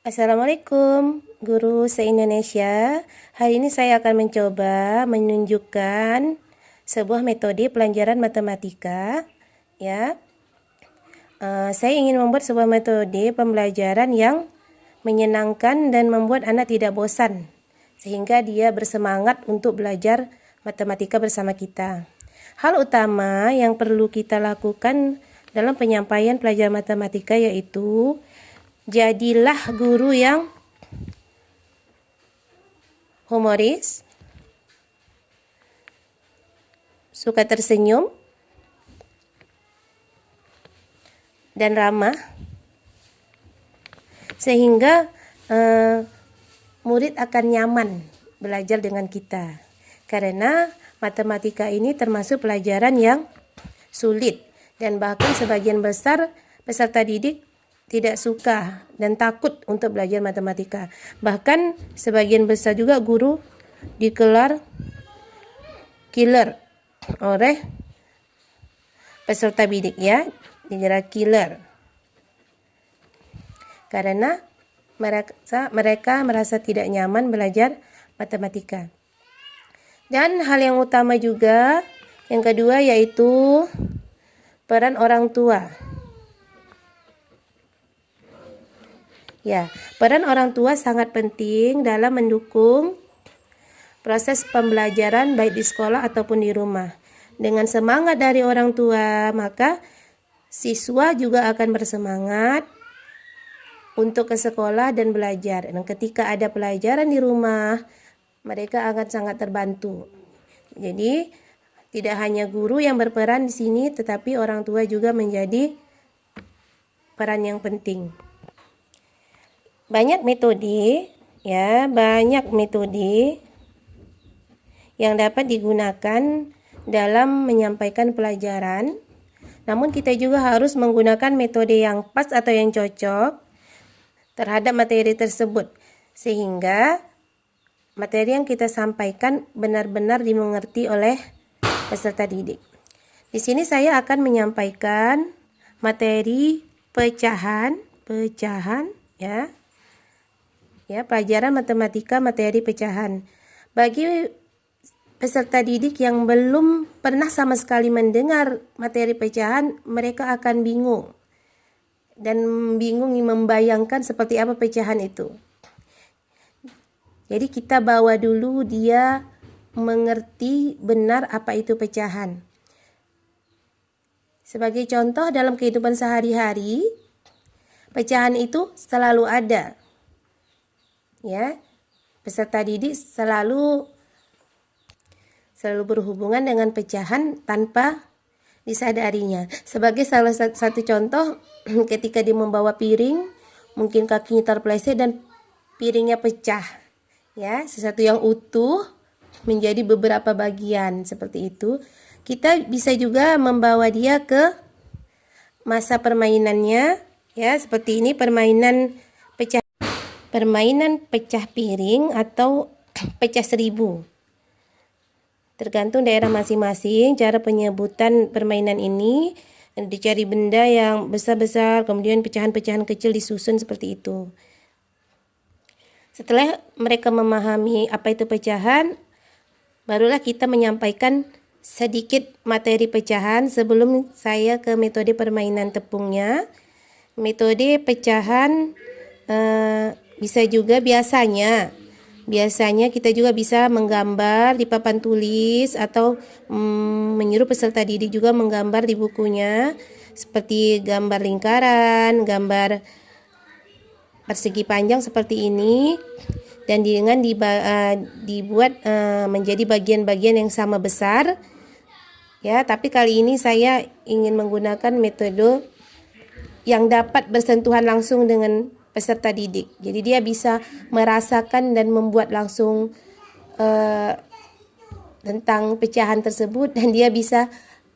Assalamualaikum, guru se-Indonesia. Hari ini saya akan mencoba menunjukkan sebuah metode pelajaran matematika. Ya, saya ingin membuat sebuah metode pembelajaran yang menyenangkan dan membuat anak tidak bosan, sehingga dia bersemangat untuk belajar matematika bersama kita. Hal utama yang perlu kita lakukan dalam penyampaian pelajaran matematika yaitu jadilah guru yang humoris, suka tersenyum, dan ramah, sehingga murid akan nyaman belajar dengan kita. Karena matematika ini termasuk pelajaran yang sulit, dan bahkan sebagian besar peserta didik tidak suka dan takut untuk belajar matematika. Bahkan sebagian besar juga guru dikelar killer oleh peserta didik, ya, dikira killer. Karena mereka merasa tidak nyaman belajar matematika. Dan hal yang utama juga, yang kedua, yaitu peran orang tua. Ya, peran orang tua sangat penting dalam mendukung proses pembelajaran baik di sekolah ataupun di rumah. Dengan semangat dari orang tua, maka siswa juga akan bersemangat untuk ke sekolah dan belajar. Dan ketika ada pelajaran di rumah, mereka akan sangat terbantu. Jadi, tidak hanya guru yang berperan di sini, tetapi orang tua juga menjadi peran yang penting. Banyak metode yang dapat digunakan dalam menyampaikan pelajaran. Namun kita juga harus menggunakan metode yang pas atau yang cocok terhadap materi tersebut, sehingga materi yang kita sampaikan benar-benar dimengerti oleh peserta didik. Di sini saya akan menyampaikan materi pecahan, ya, pelajaran matematika materi pecahan. Bagi peserta didik yang belum pernah sama sekali mendengar materi pecahan, mereka akan bingung membayangkan seperti apa pecahan itu. Jadi kita bawa dulu dia mengerti benar apa itu pecahan. Sebagai contoh, dalam kehidupan sehari-hari, pecahan itu selalu ada. Ya, peserta didik selalu berhubungan dengan pecahan tanpa disadarinya. Sebagai salah satu contoh, ketika dia membawa piring, mungkin kakinya terpeleset dan piringnya pecah. Ya, sesuatu yang utuh menjadi beberapa bagian seperti itu. Kita bisa juga membawa dia ke masa permainannya, ya, seperti ini permainan pecah piring atau pecah 1000. Tergantung daerah masing-masing cara penyebutan permainan ini. Dicari benda yang besar-besar, kemudian pecahan-pecahan kecil disusun seperti itu. Setelah mereka memahami apa itu pecahan, barulah kita menyampaikan sedikit materi pecahan sebelum saya ke metode permainan tepungnya. Metode pecahan bisa juga biasanya kita juga bisa menggambar di papan tulis atau menyuruh peserta didik juga menggambar di bukunya, seperti gambar lingkaran, gambar persegi panjang seperti ini, dan dengan dibuat menjadi bagian-bagian yang sama besar. Ya, tapi kali ini saya ingin menggunakan metode yang dapat bersentuhan langsung dengan peserta didik. Jadi dia bisa merasakan dan membuat langsung tentang pecahan tersebut, dan dia bisa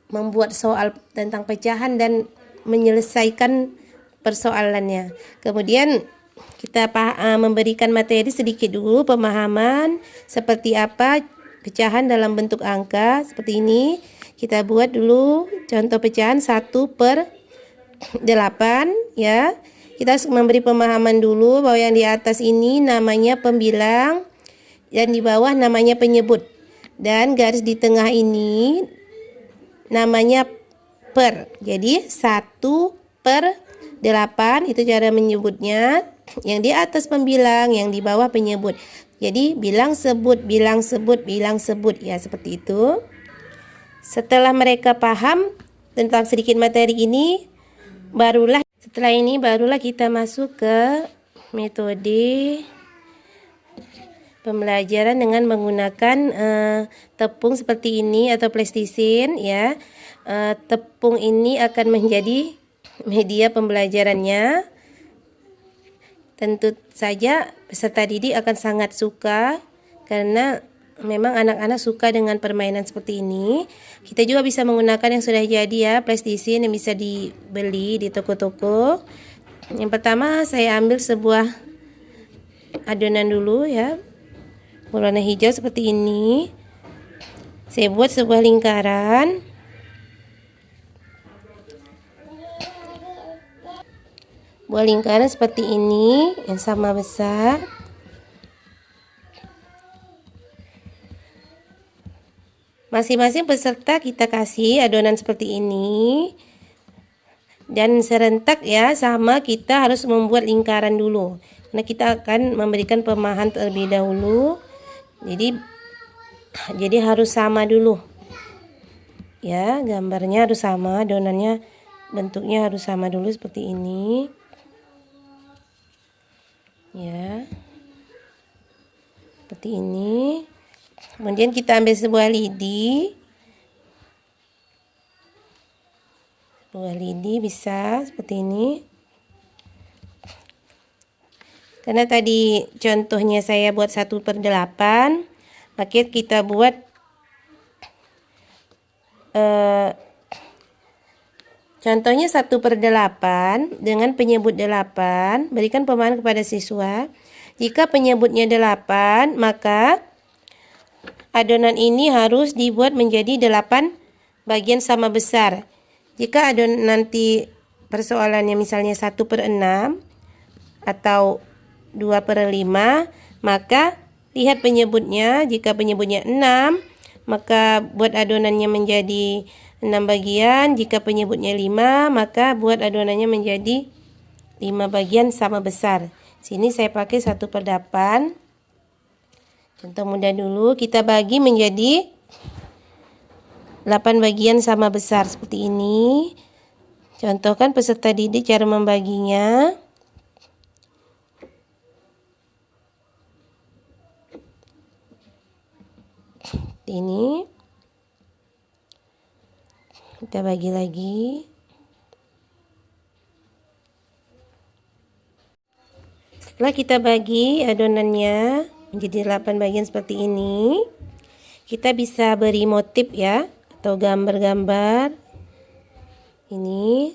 membuat soal tentang pecahan dan menyelesaikan persoalannya. Kemudian kita memberikan materi sedikit dulu, pemahaman seperti apa pecahan dalam bentuk angka seperti ini. Kita buat dulu contoh pecahan 1/8, ya. kita harus memberi pemahaman dulu bahwa yang di atas ini namanya pembilang dan di bawah namanya penyebut. Dan garis di tengah ini namanya per. Jadi 1/8 itu cara menyebutnya. Yang di atas pembilang, yang di bawah penyebut. Jadi bilang sebut, bilang sebut, bilang sebut. Ya, seperti itu. Setelah mereka paham tentang sedikit materi ini, setelah ini barulah kita masuk ke metode pembelajaran dengan menggunakan tepung seperti ini atau plastisine ya. Tepung ini akan menjadi media pembelajarannya. Tentu saja peserta didik akan sangat suka karena memang anak-anak suka dengan permainan seperti ini. Kita juga bisa menggunakan yang sudah jadi ya, plastisine yang bisa dibeli di toko-toko. Yang pertama saya ambil sebuah adonan dulu ya, berwarna hijau seperti ini. Saya buat sebuah lingkaran. Buat lingkaran seperti ini yang sama besar. Masing-masing peserta kita kasih adonan seperti ini. Dan serentak ya, sama kita harus membuat lingkaran dulu. Karena kita akan memberikan pemahaman terlebih dahulu. Jadi harus sama dulu. Ya, gambarnya harus sama, adonannya bentuknya harus sama dulu seperti ini. Ya. Seperti ini. Kemudian kita ambil sebuah lidi. Sebuah lidi bisa seperti ini. Karena tadi contohnya saya buat 1/8, maka kita buat contohnya 1/8 dengan penyebut 8. Berikan pemahaman kepada siswa. Jika penyebutnya 8, maka adonan ini harus dibuat menjadi 8 bagian sama besar. Jika adonan nanti persoalannya misalnya 1/6 atau 2/5, maka lihat penyebutnya. Jika penyebutnya 6, maka buat adonannya menjadi 6 bagian. Jika penyebutnya 5, maka buat adonannya menjadi 5 bagian sama besar. Sini saya pakai 1/8. Contoh mudah dulu, kita bagi menjadi 8 bagian sama besar seperti ini. Contohkan peserta didik cara membaginya. Seperti ini. Kita bagi lagi. Setelah kita bagi adonannya menjadi 8 bagian seperti ini, kita bisa beri motif ya, atau gambar-gambar ini.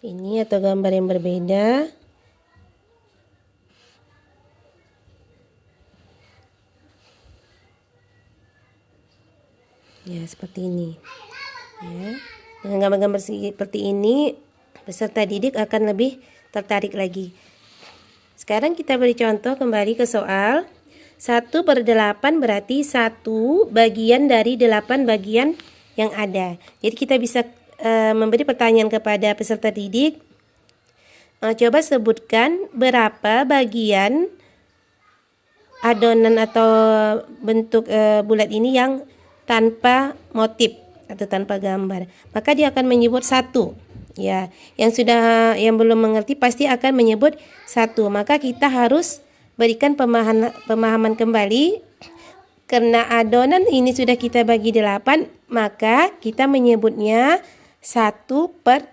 Ini atau gambar yang berbeda. Ya, seperti ini. Ya. Dengan gambar-gambar seperti ini, peserta didik akan lebih tertarik lagi. Sekarang kita beri contoh kembali ke soal. 1/8 berarti 1 bagian dari 8 bagian yang ada. Jadi kita bisa memberi pertanyaan kepada peserta didik. Coba sebutkan berapa bagian adonan atau bentuk bulat ini yang tanpa motif atau tanpa gambar. Maka dia akan menyebut 1. Ya, yang belum mengerti pasti akan menyebut 1. Maka kita harus berikan pemahaman kembali. Karena adonan ini sudah kita bagi 8, maka kita menyebutnya 1/8.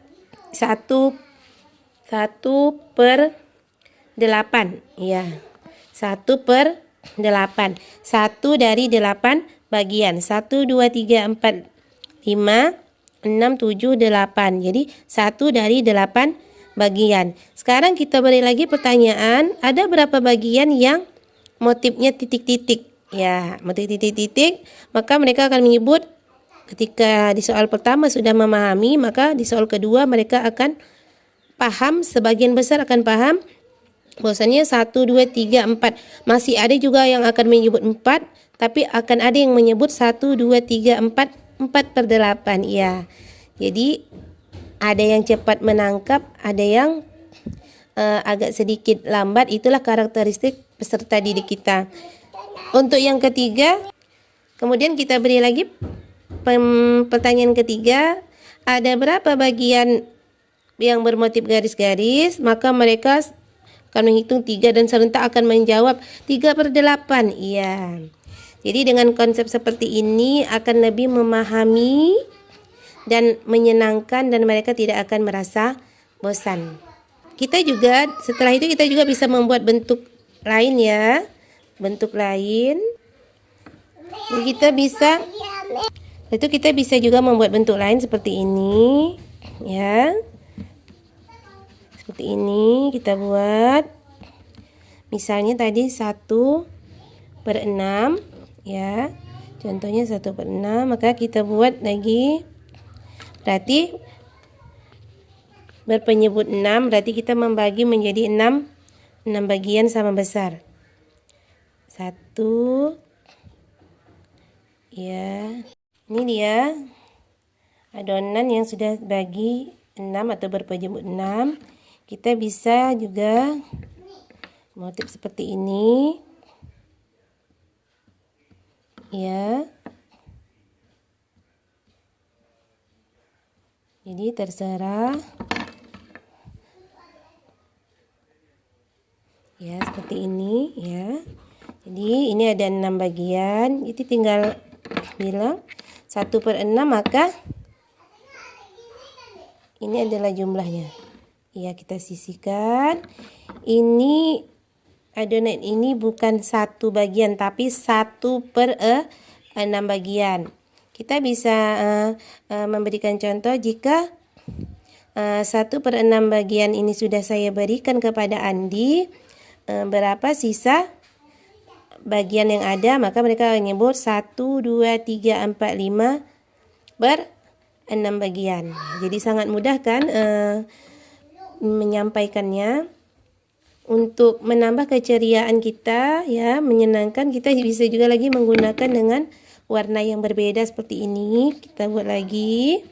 Ya. 1/8. 1 dari 8 bagian. 1 2 3 4 5 6, 7, 8. Jadi 1 dari 8 bagian. Sekarang kita beri lagi pertanyaan, ada berapa bagian yang motifnya titik-titik? Ya, motif titik-titik, maka mereka akan menyebut ketika di soal pertama sudah memahami, maka di soal kedua mereka akan paham, sebagian besar akan paham bahwasanya 1, 2, 3, 4. Masih ada juga yang akan menyebut 4, tapi akan ada yang menyebut 1, 2, 3, 4, 4/8. Ya. Jadi ada yang cepat menangkap, ada yang agak sedikit lambat. Itulah karakteristik peserta didik kita. Untuk yang ketiga, kemudian kita beri lagi pertanyaan ketiga, ada berapa bagian yang bermotif garis-garis? Maka mereka akan menghitung 3 dan serentak akan menjawab 3/8. Iya. Jadi dengan konsep seperti ini akan lebih memahami dan menyenangkan, dan mereka tidak akan merasa bosan. Kita juga setelah itu kita juga bisa membuat bentuk lain ya. Bentuk lain. Kita bisa juga membuat bentuk lain seperti ini ya. Seperti ini kita buat. Misalnya tadi 1/6 ya. Contohnya 1/6, maka kita buat lagi. Berarti berpenyebut 6, berarti kita membagi menjadi 6 bagian sama besar. 1 ya. Ini dia adonan yang sudah bagi 6 atau berpenyebut 6. Kita bisa juga motif seperti ini ya. Jadi terserah ya, seperti ini ya. Jadi ini ada 6 bagian. Jadi tinggal bilang 1/6, maka ini adalah jumlahnya. Ya, kita sisihkan. Ini adonan ini bukan 1 bagian, tapi 1/6 bagian. Kita bisa memberikan contoh jika 1/6 bagian ini sudah saya berikan kepada Andi, berapa sisa bagian yang ada, maka mereka menyebut 1, 2, 3, 4, 5 6 bagian. Jadi sangat mudah kan menyampaikannya. Untuk menambah keceriaan kita ya, menyenangkan, kita bisa juga lagi menggunakan dengan warna yang berbeda seperti ini. Kita buat lagi.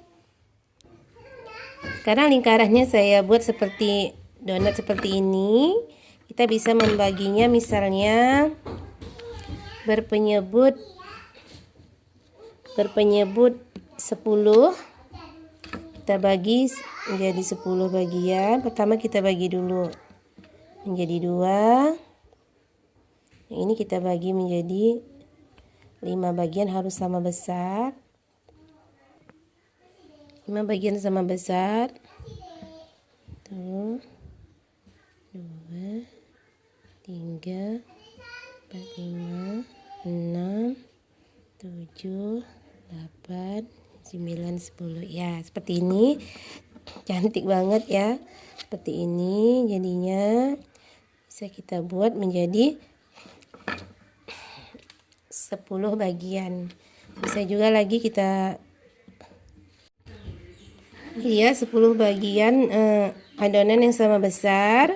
Sekarang lingkarannya saya buat seperti donat seperti ini. Kita bisa membaginya misalnya berpenyebut 10. Kita bagi menjadi 10 bagian. Pertama kita bagi dulu menjadi 2. Yang ini kita bagi menjadi 5 bagian, harus sama besar. 5 bagian sama besar. 1, 2, 3, 4, 5, 6, 7, 8, 9, 10. Ya, seperti ini. Cantik banget ya. Seperti ini jadinya. Bisa kita buat menjadi 10 bagian. Bisa juga lagi kita ya 10 bagian adonan yang sama besar.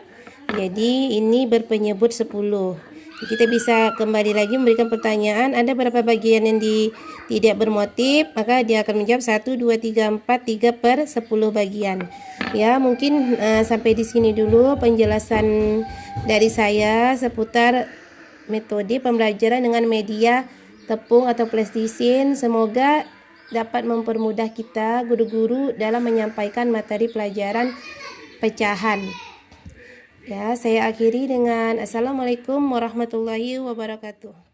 Jadi ini berpenyebut 10. Kita bisa kembali lagi memberikan pertanyaan, ada berapa bagian yang tidak bermotif, maka dia akan menjawab 1, 2, 3, 4, 3/10 bagian. Ya, mungkin sampai di sini dulu penjelasan dari saya seputar metode pembelajaran dengan media tepung atau plastisine. Semoga dapat mempermudah kita guru-guru dalam menyampaikan materi pelajaran pecahan. Ya, saya akhiri dengan Assalamualaikum warahmatullahi wabarakatuh.